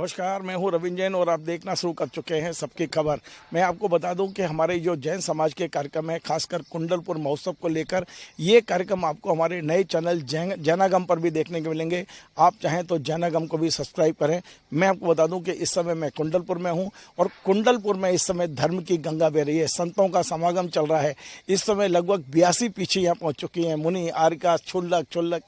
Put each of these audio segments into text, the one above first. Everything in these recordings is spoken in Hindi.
नमस्कार, मैं हूँ रविंद्र जैन और आप देखना शुरू कर चुके हैं सबकी खबर। मैं आपको बता दूं कि हमारे जो जैन समाज के कार्यक्रम है, खासकर कुंडलपुर महोत्सव को लेकर, ये कार्यक्रम आपको हमारे नए चैनल जैनागम पर भी देखने को मिलेंगे। आप चाहें तो जैनागम को भी सब्सक्राइब करें। मैं आपको बता दूं कि इस समय मैं कुंडलपुर में हूँ और कुंडलपुर में इस समय धर्म की गंगा बह रही है, संतों का समागम चल रहा है। इस समय लगभग 82 पीछे यहाँ पहुँच चुकी हैं। मुनि, आरिका, छुल्लक,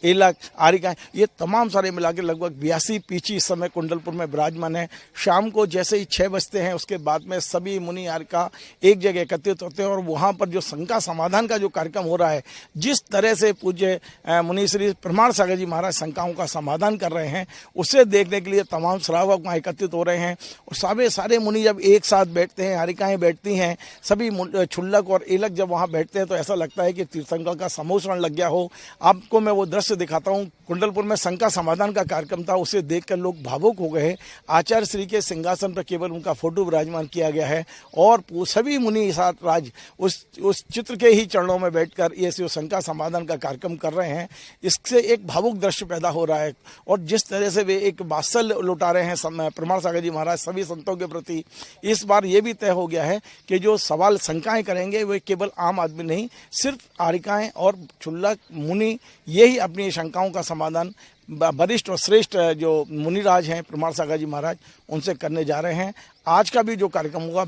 एलक, आरिका, ये तमाम सारे मिला के लगभग 82 पीछे इस समय कुंडलपुर में विराजमान है। शाम को जैसे ही 6 बजते हैं, उसके बाद में सभी मुनि आरिका एक जगह एकत्रित होते हैं और वहाँ पर जो शंका समाधान का जो कार्यक्रम हो रहा है, जिस तरह से पूज्य मुनि श्री प्रमाण सागर जी महाराज शंकाओं का समाधान कर रहे हैं, उसे देखने के लिए तमाम श्रावक वहाँ एकत्रित हो रहे हैं। और सारे मुनि जब एक साथ बैठते हैं, आरिकाएँ बैठती हैं, सभी छुल्लक और एलक जब वहाँ बैठते हैं तो ऐसा लगता है कि तीर्थंकर का समोसरण लग गया हो। आपको मैं वो दृश्य दिखाता हूँ। कुंडलपुर में शंका समाधान का कार्यक्रम था, उसे देखकर लोग भावुक हो गए। आचार्य श्री के सिंहासन पर केवल उनका फोटो विराजमान किया गया है और सभी मुनि साथ राज उस चित्र के ही चरणों में बैठकर ये शंका समाधान का कार्यक्रम कर रहे हैं। इससे एक भावुक दृश्य पैदा हो रहा है और जिस तरह से वे एक वात्सल्य लुटा रहे हैं प्रमाण सागर जी महाराज सभी संतों के प्रति, इस बार ये भी तय हो गया है कि जो सवाल शंकाएं करेंगे वे केवल आम आदमी नहीं, सिर्फ आरिकाएं और छुल्लक मुनि यही अपनी शंकाओं का समाधान वरिष्ठ और श्रेष्ठ जो मुनिराज हैं प्रमाण सागर जी महाराज उनसे करने जा रहे हैं। आज का भी जो कार्यक्रम होगा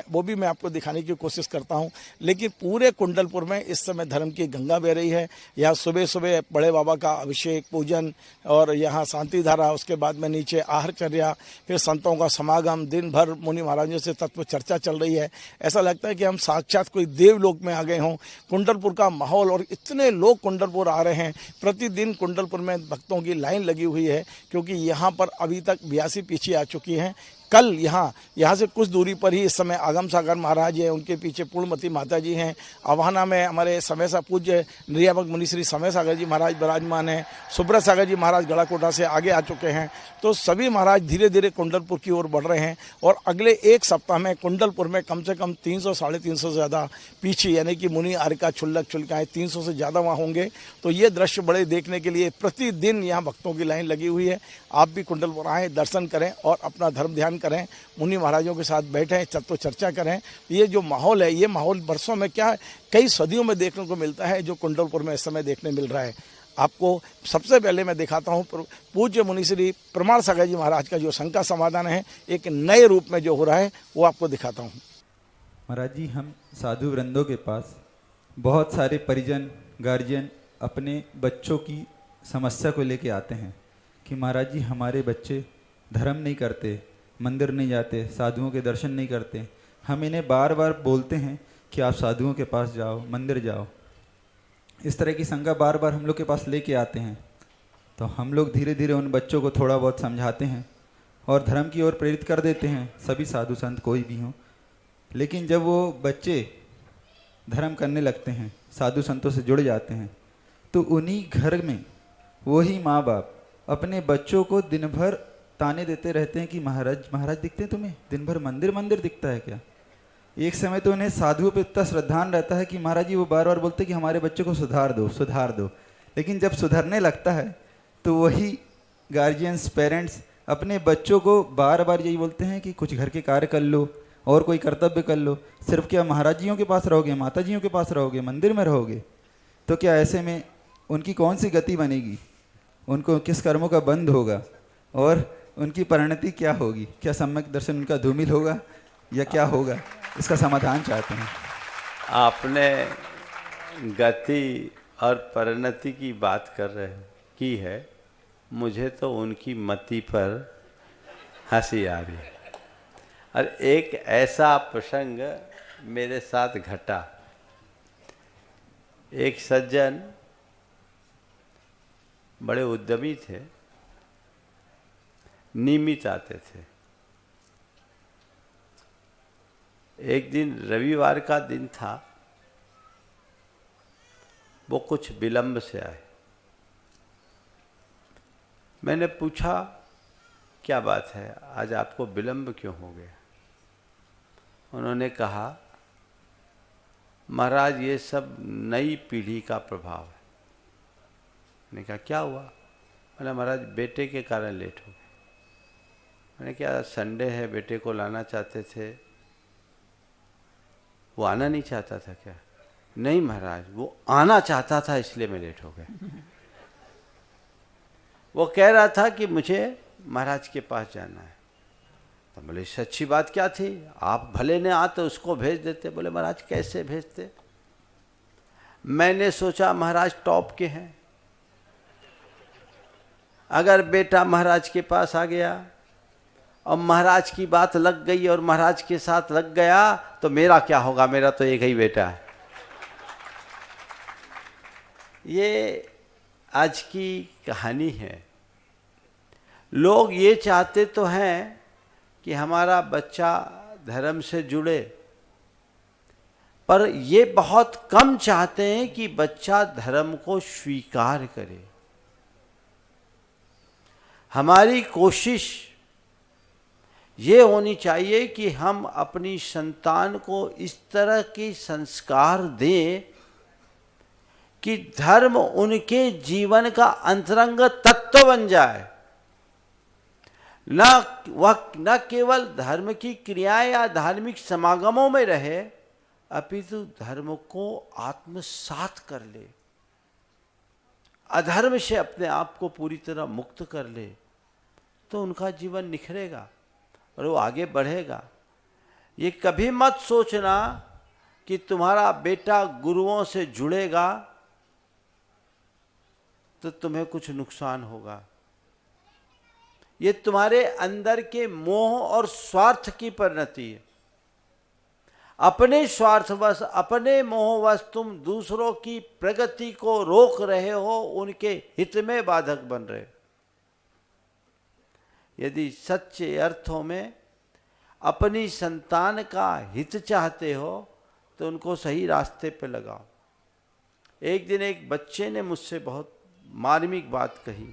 वो भी मैं आपको दिखाने की कोशिश करता हूं। लेकिन पूरे कुंडलपुर में इस समय धर्म की गंगा बह रही है। यहाँ सुबह सुबह बड़े बाबा का अभिषेक पूजन और यहाँ शांति धारा, उसके बाद में नीचे आहरचर्या, फिर संतों का समागम, दिन भर मुनि महाराजों से तत्व चर्चा चल रही है। ऐसा लगता है कि हम साक्षात कोई देवलोक में आ गए हों। कुंडलपुर का माहौल, और इतने लोग कुंडलपुर आ रहे हैं। प्रतिदिन कुंडलपुर में भक्तों की लाइन लगी हुई है क्योंकि यहाँ पर अभी तक 82 पीछे आ चुकी हैं। कल यहाँ से कुछ दूरी पर ही इस समय आगम सागर महाराज हैं, उनके पीछे पूर्णमती माता जी हैं। अवाना में हमारे समय सा पूज्य निर्यामक मुनि श्री समय सागर जी महाराज विराजमान हैं। सुब्रत सागर जी महाराज गढ़ाकोटा से आगे आ चुके हैं। तो सभी महाराज धीरे धीरे कुंडलपुर की ओर बढ़ रहे हैं और अगले एक सप्ताह में कुंडलपुर में कम से कम 300 साढ़े 300 से ज़्यादा पीछे, यानी कि मुनि आरिका छुल्लक छुल्काएँ 300 से ज़्यादा वहाँ होंगे। तो ये दृश्य बड़े देखने के लिए प्रतिदिन यहाँ भक्तों की लाइन लगी हुई है। आप भी कुंडलपुर आएँ, दर्शन करें और अपना धर्म ध्यान करें, मुनि महाराजों के साथ बैठें, तत्व चर्चा करें। ये जो माहौल है, ये माहौल वर्षों में क्या कई सदियों में देखने को मिलता है, जो कुंडलपुर में इस समय देखने मिल रहा है। आपको सबसे पहले मैं दिखाता हूँ पूज्य मुनि श्री प्रमाण सागर जी महाराज का जो शंका समाधान है एक नए रूप में जो हो रहा है वो आपको दिखाता हूँ। महाराज जी, हम साधु वृंदों के पास बहुत सारे परिजन गार्जियन अपने बच्चों की समस्या को लेके आते हैं कि महाराज जी हमारे बच्चे धर्म नहीं करते, मंदिर नहीं जाते, साधुओं के दर्शन नहीं करते। हम इन्हें बार बार बोलते हैं कि आप साधुओं के पास जाओ, मंदिर जाओ। इस तरह की शंका बार बार हम लोग के पास लेके आते हैं। तो हम लोग धीरे धीरे उन बच्चों को थोड़ा बहुत समझाते हैं और धर्म की ओर प्रेरित कर देते हैं, सभी साधु संत कोई भी हों। लेकिन जब वो बच्चे धर्म करने लगते हैं, साधु संतों से जुड़ जाते हैं, तो उन्हीं घर में वही माँ बाप अपने बच्चों को दिन भर ताने देते रहते हैं कि महाराज दिखते हैं तुम्हें, दिन भर मंदिर दिखता है क्या। एक समय तो उन्हें साधुओं पे इतना श्रद्धान रहता है कि महाराज जी वो बार बार बोलते हैं कि हमारे बच्चे को सुधार दो। लेकिन जब सुधरने लगता है तो वही गार्जियंस, पेरेंट्स अपने बच्चों को बार बार यही बोलते हैं कि कुछ घर के कार्य कर लो और कोई कर्तव्य कर लो। सिर्फ क्या महाराज जियों के पास रहोगे, माता जियों के पास रहोगे, मंदिर में रहोगे, तो क्या ऐसे में उनकी कौन सी गति बनेगी, उनको किस कर्मों का बंध होगा और उनकी परिणति क्या होगी। क्या सम्यक दर्शन उनका धूमिल होगा या क्या होगा, इसका समाधान चाहते हैं। आपने गति और परिणति की बात की है, मुझे तो उनकी मति पर हंसी आ रही है। और एक ऐसा प्रसंग मेरे साथ घटा। एक सज्जन बड़े उद्यमी थे, नियमित आते थे। एक दिन रविवार का दिन था, वो कुछ विलंब से आए। मैंने पूछा क्या बात है, आज आपको विलंब क्यों हो गया। उन्होंने कहा महाराज ये सब नई पीढ़ी का प्रभाव है। मैंने कहा क्या हुआ। बोला महाराज बेटे के कारण लेट हो गए। मैंने क्या संडे है, बेटे को लाना चाहते थे, वो आना नहीं चाहता था क्या? नहीं महाराज, वो आना चाहता था इसलिए मैं लेट हो गया। वो कह रहा था कि मुझे महाराज के पास जाना है। तो बोले सच्ची बात क्या थी? आप भले ने आते उसको भेज देते। बोले महाराज कैसे भेजते? मैंने सोचा महाराज टॉप के हैं, अगर बेटा महाराज के पास आ गया और महाराज की बात लग गई और महाराज के साथ लग गया तो मेरा क्या होगा? मेरा तो एक ही बेटा है। ये आज की कहानी है। लोग ये चाहते तो हैं कि हमारा बच्चा धर्म से जुड़े, पर ये बहुत कम चाहते हैं कि बच्चा धर्म को स्वीकार करे। हमारी कोशिश ये होनी चाहिए कि हम अपनी संतान को इस तरह के संस्कार दें कि धर्म उनके जीवन का अंतरंग तत्व बन जाए। न केवल धर्म की क्रियाएं या धार्मिक समागमों में रहे, अपितु धर्म को आत्मसात कर ले, अधर्म से अपने आप को पूरी तरह मुक्त कर ले, तो उनका जीवन निखरेगा और वो आगे बढ़ेगा। ये कभी मत सोचना कि तुम्हारा बेटा गुरुओं से जुड़ेगा तो तुम्हें कुछ नुकसान होगा। ये तुम्हारे अंदर के मोह और स्वार्थ की परिणति है। अपने स्वार्थवश, अपने मोहवश तुम दूसरों की प्रगति को रोक रहे हो, उनके हित में बाधक बन रहे हो। यदि सच्चे अर्थों में अपनी संतान का हित चाहते हो तो उनको सही रास्ते पे लगाओ। एक दिन एक बच्चे ने मुझसे बहुत मार्मिक बात कही।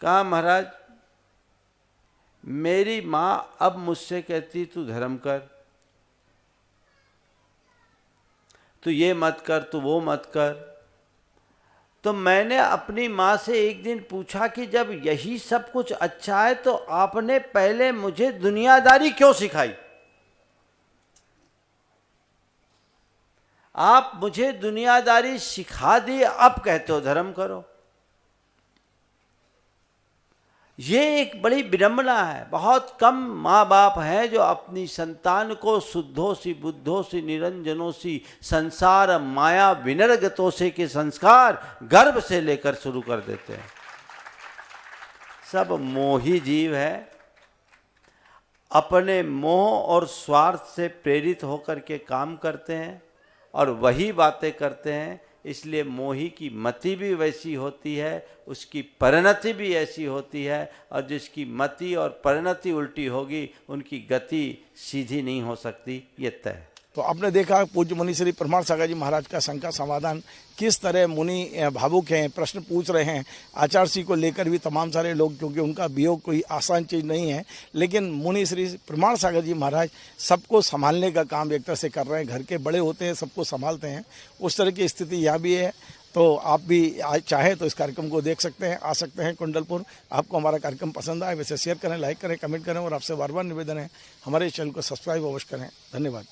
कहा महाराज, मेरी माँ अब मुझसे कहती तू धर्म कर, तू ये मत कर, तू वो मत कर। तो मैंने अपनी माँ से एक दिन पूछा कि जब यही सब कुछ अच्छा है तो आपने पहले मुझे दुनियादारी क्यों सिखाई? आप मुझे दुनियादारी सिखा दी, अब कहते हो धर्म करो। ये एक बड़ी विडंबना है। बहुत कम माँ बाप हैं जो अपनी संतान को शुद्धोसी बुद्धोसी निरंजनोसी संसार माया विनर्गतोसे के संस्कार गर्भ से लेकर शुरू कर देते हैं। सब मोही जीव है, अपने मोह और स्वार्थ से प्रेरित होकर के काम करते हैं और वही बातें करते हैं। इसलिए मोही की मति भी वैसी होती है, उसकी परिणति भी ऐसी होती है, और जिसकी मति और परिणति उल्टी होगी उनकी गति सीधी नहीं हो सकती, ये तय है। तो आपने देखा पूज्य मुनि श्री प्रमाण सागर जी महाराज का शंका समाधान किस तरह मुनि भावुक हैं, प्रश्न पूछ रहे हैं आचार्य को लेकर भी तमाम सारे लोग, क्योंकि उनका वियोग कोई आसान चीज़ नहीं है। लेकिन मुनि श्री प्रमाण सागर जी महाराज सबको संभालने का काम एक तरह से कर रहे हैं। घर के बड़े होते हैं, सबको संभालते हैं, उस तरह की स्थिति यहाँ भी है। तो आप भी चाहे तो इस कार्यक्रम को देख सकते हैं, आ सकते हैं कुंडलपुर। आपको हमारा कार्यक्रम पसंद आए वैसे शेयर करें, लाइक करें, कमेंट करें, और आपसे बार बार निवेदन है हमारे चैनल को सब्सक्राइब अवश्य करें। धन्यवाद।